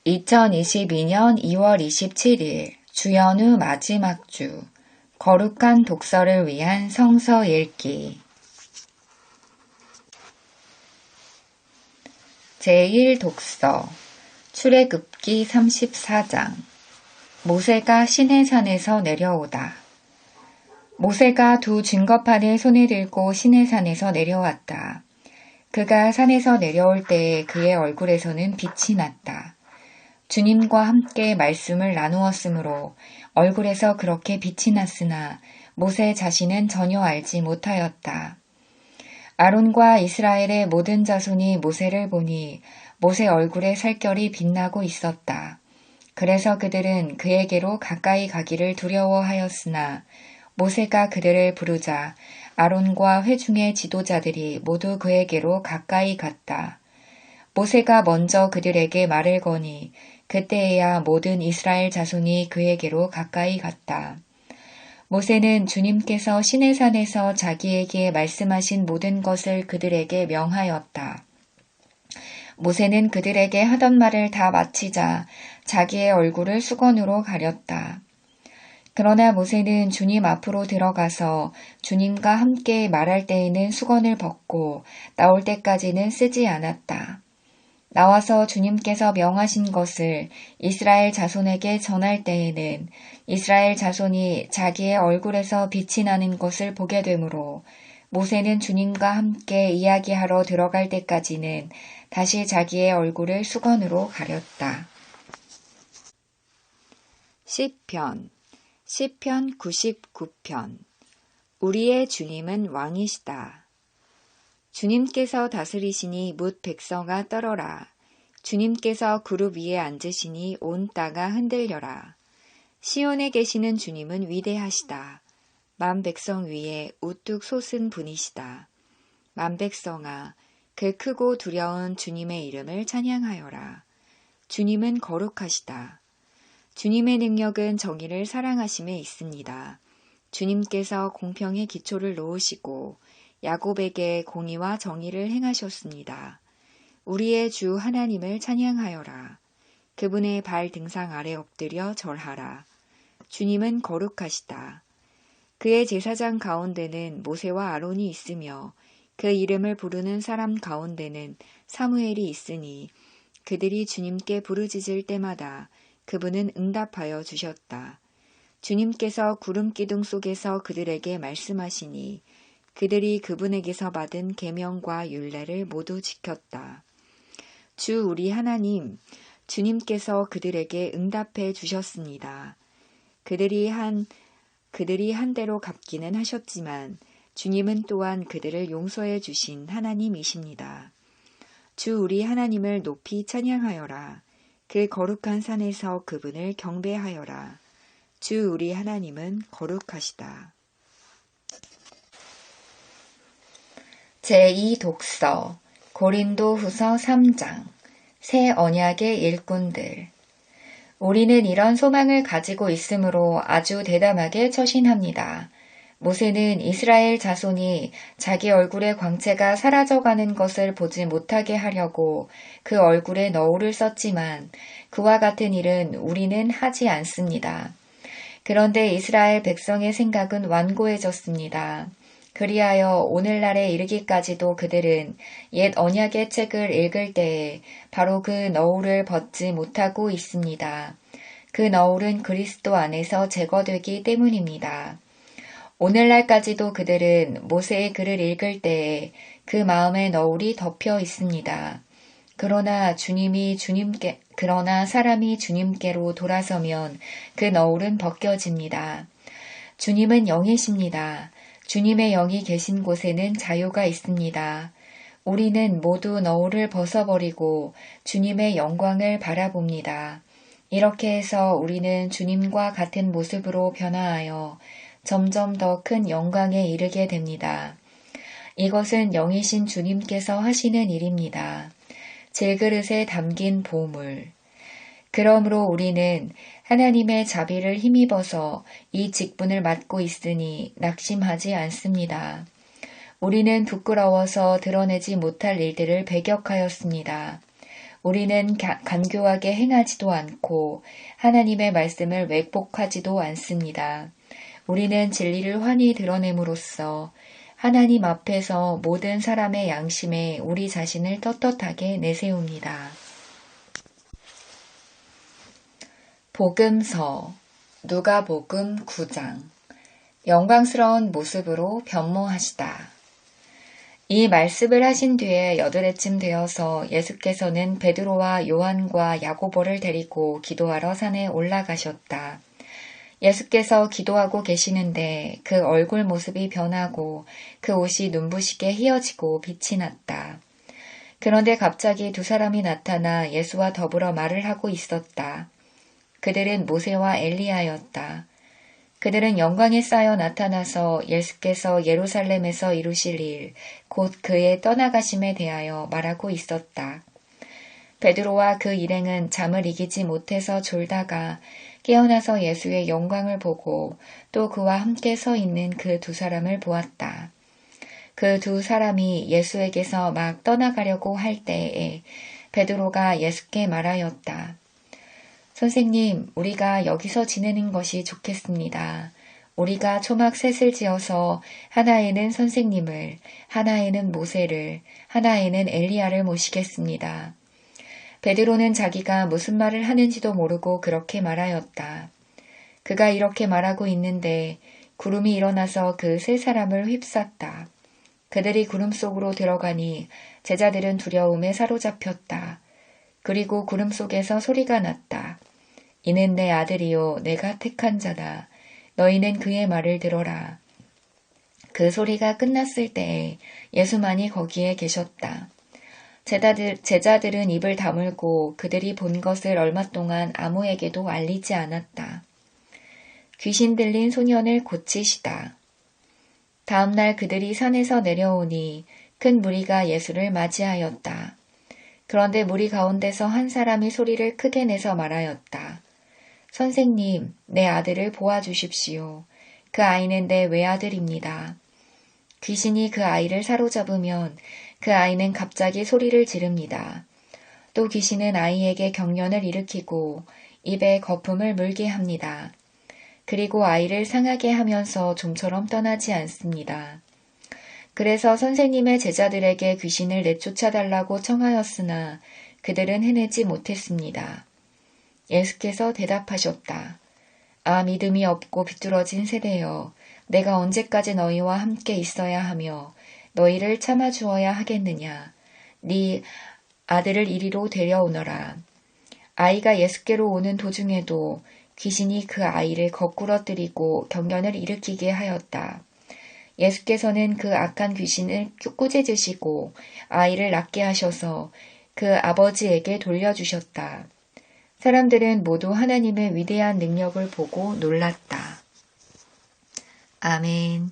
2022년 2월 27일 주연후 마지막 주 거룩한 독서를 위한 성서 읽기 제1독서 출애굽기 34장 모세가 시내산에서 내려오다. 모세가 두 증거판을 손에 들고 시내산에서 내려왔다. 그가 산에서 내려올 때에 그의 얼굴에서는 빛이 났다. 주님과 함께 말씀을 나누었으므로 얼굴에서 그렇게 빛이 났으나 모세 자신은 전혀 알지 못하였다. 아론과 이스라엘의 모든 자손이 모세를 보니 모세 얼굴에 살결이 빛나고 있었다. 그래서 그들은 그에게로 가까이 가기를 두려워하였으나 모세가 그들을 부르자 아론과 회중의 지도자들이 모두 그에게로 가까이 갔다. 모세가 먼저 그들에게 말을 거니 그때에야 모든 이스라엘 자손이 그에게로 가까이 갔다. 모세는 주님께서 시내산에서 자기에게 말씀하신 모든 것을 그들에게 명하였다. 모세는 그들에게 하던 말을 다 마치자 자기의 얼굴을 수건으로 가렸다. 그러나 모세는 주님 앞으로 들어가서 주님과 함께 말할 때에는 수건을 벗고 나올 때까지는 쓰지 않았다. 나와서 주님께서 명하신 것을 이스라엘 자손에게 전할 때에는 이스라엘 자손이 자기의 얼굴에서 빛이 나는 것을 보게 되므로 모세는 주님과 함께 이야기하러 들어갈 때까지는 다시 자기의 얼굴을 수건으로 가렸다. 시편 99편 우리의 주님은 왕이시다. 주님께서 다스리시니 뭇 백성아 떨어라. 주님께서 구룹 위에 앉으시니 온 땅아 흔들려라. 시온에 계시는 주님은 위대하시다. 만 백성 위에 우뚝 솟은 분이시다. 만 백성아 그 크고 두려운 주님의 이름을 찬양하여라. 주님은 거룩하시다. 주님의 능력은 정의를 사랑하심에 있습니다. 주님께서 공평의 기초를 놓으시고 야곱에게 공의와 정의를 행하셨습니다. 우리의 주 하나님을 찬양하여라. 그분의 발 등상 아래 엎드려 절하라. 주님은 거룩하시다. 그의 제사장 가운데는 모세와 아론이 있으며 그 이름을 부르는 사람 가운데는 사무엘이 있으니 그들이 주님께 부르짖을 때마다 그분은 응답하여 주셨다. 주님께서 구름 기둥 속에서 그들에게 말씀하시니 그들이 그분에게서 받은 계명과 율례를 모두 지켰다. 주 우리 하나님, 주님께서 그들에게 응답해 주셨습니다. 그들이 한 대로 갚기는 하셨지만 주님은 또한 그들을 용서해 주신 하나님이십니다. 주 우리 하나님을 높이 찬양하여라. 그 거룩한 산에서 그분을 경배하여라. 주 우리 하나님은 거룩하시다. 제2독서 고린도후서 3장 새 언약의 일꾼들 우리는 이런 소망을 가지고 있으므로 아주 대담하게 처신합니다. 모세는 이스라엘 자손이 자기 얼굴의 광채가 사라져가는 것을 보지 못하게 하려고 그 얼굴에 너울을 썼지만 그와 같은 일은 우리는 하지 않습니다. 그런데 이스라엘 백성의 생각은 완고해졌습니다. 그리하여 오늘날에 이르기까지도 그들은 옛 언약의 책을 읽을 때에 바로 그 너울을 벗지 못하고 있습니다. 그 너울은 그리스도 안에서 제거되기 때문입니다. 오늘날까지도 그들은 모세의 글을 읽을 때에 그 마음의 너울이 덮여 있습니다. 그러나 사람이 주님께로 돌아서면 그 너울은 벗겨집니다. 주님은 영이십니다. 주님의 영이 계신 곳에는 자유가 있습니다. 우리는 모두 너울을 벗어버리고 주님의 영광을 바라봅니다. 이렇게 해서 우리는 주님과 같은 모습으로 변화하여 점점 더 큰 영광에 이르게 됩니다. 이것은 영이신 주님께서 하시는 일입니다. 질그릇에 담긴 보물. 그러므로 우리는 하나님의 자비를 힘입어서 이 직분을 맡고 있으니 낙심하지 않습니다. 우리는 부끄러워서 드러내지 못할 일들을 배격하였습니다. 우리는 간교하게 행하지도 않고 하나님의 말씀을 왜곡하지도 않습니다. 우리는 진리를 환히 드러냄으로써 하나님 앞에서 모든 사람의 양심에 우리 자신을 떳떳하게 내세웁니다. 복음서 누가복음 9장 영광스러운 모습으로 변모하시다. 이 말씀을 하신 뒤에 8해쯤 되어서 예수께서는 베드로와 요한과 야고보를 데리고 기도하러 산에 올라가셨다. 예수께서 기도하고 계시는데 그 얼굴 모습이 변하고 그 옷이 눈부시게 휘어지고 빛이 났다. 그런데 갑자기 두 사람이 나타나 예수와 더불어 말을 하고 있었다. 그들은 모세와 엘리야였다. 그들은 영광에 쌓여 나타나서 예수께서 예루살렘에서 이루실 일, 곧 그의 떠나가심에 대하여 말하고 있었다. 베드로와 그 일행은 잠을 이기지 못해서 졸다가 깨어나서 예수의 영광을 보고 또 그와 함께 서 있는 그 두 사람을 보았다. 그 두 사람이 예수에게서 막 떠나가려고 할 때에 베드로가 예수께 말하였다. 선생님, 우리가 여기서 지내는 것이 좋겠습니다. 우리가 초막 셋을 지어서 하나에는 선생님을, 하나에는 모세를, 하나에는 엘리야를 모시겠습니다. 베드로는 자기가 무슨 말을 하는지도 모르고 그렇게 말하였다. 그가 이렇게 말하고 있는데 구름이 일어나서 그 세 사람을 휩쌌다. 그들이 구름 속으로 들어가니 제자들은 두려움에 사로잡혔다. 그리고 구름 속에서 소리가 났다. 이는 내 아들이요 내가 택한 자다. 너희는 그의 말을 들어라. 그 소리가 끝났을 때에 예수만이 거기에 계셨다. 제자들은 입을 다물고 그들이 본 것을 얼마 동안 아무에게도 알리지 않았다. 귀신 들린 소년을 고치시다. 다음 날 그들이 산에서 내려오니 큰 무리가 예수를 맞이하였다. 그런데 무리 가운데서 한 사람이 소리를 크게 내서 말하였다. 선생님, 내 아들을 보아주십시오. 그 아이는 내 외아들입니다. 귀신이 그 아이를 사로잡으면 그 아이는 갑자기 소리를 지릅니다. 또 귀신은 아이에게 경련을 일으키고 입에 거품을 물게 합니다. 그리고 아이를 상하게 하면서 좀처럼 떠나지 않습니다. 그래서 선생님의 제자들에게 귀신을 내쫓아달라고 청하였으나 그들은 해내지 못했습니다. 예수께서 대답하셨다. 아, 믿음이 없고 비뚤어진 세대여, 내가 언제까지 너희와 함께 있어야 하며 너희를 참아주어야 하겠느냐. 네 아들을 이리로 데려오너라. 아이가 예수께로 오는 도중에도 귀신이 그 아이를 거꾸러뜨리고 경련을 일으키게 하였다. 예수께서는 그 악한 귀신을 꾸짖으시고 아이를 낫게 하셔서 그 아버지에게 돌려주셨다. 사람들은 모두 하나님의 위대한 능력을 보고 놀랐다. 아멘.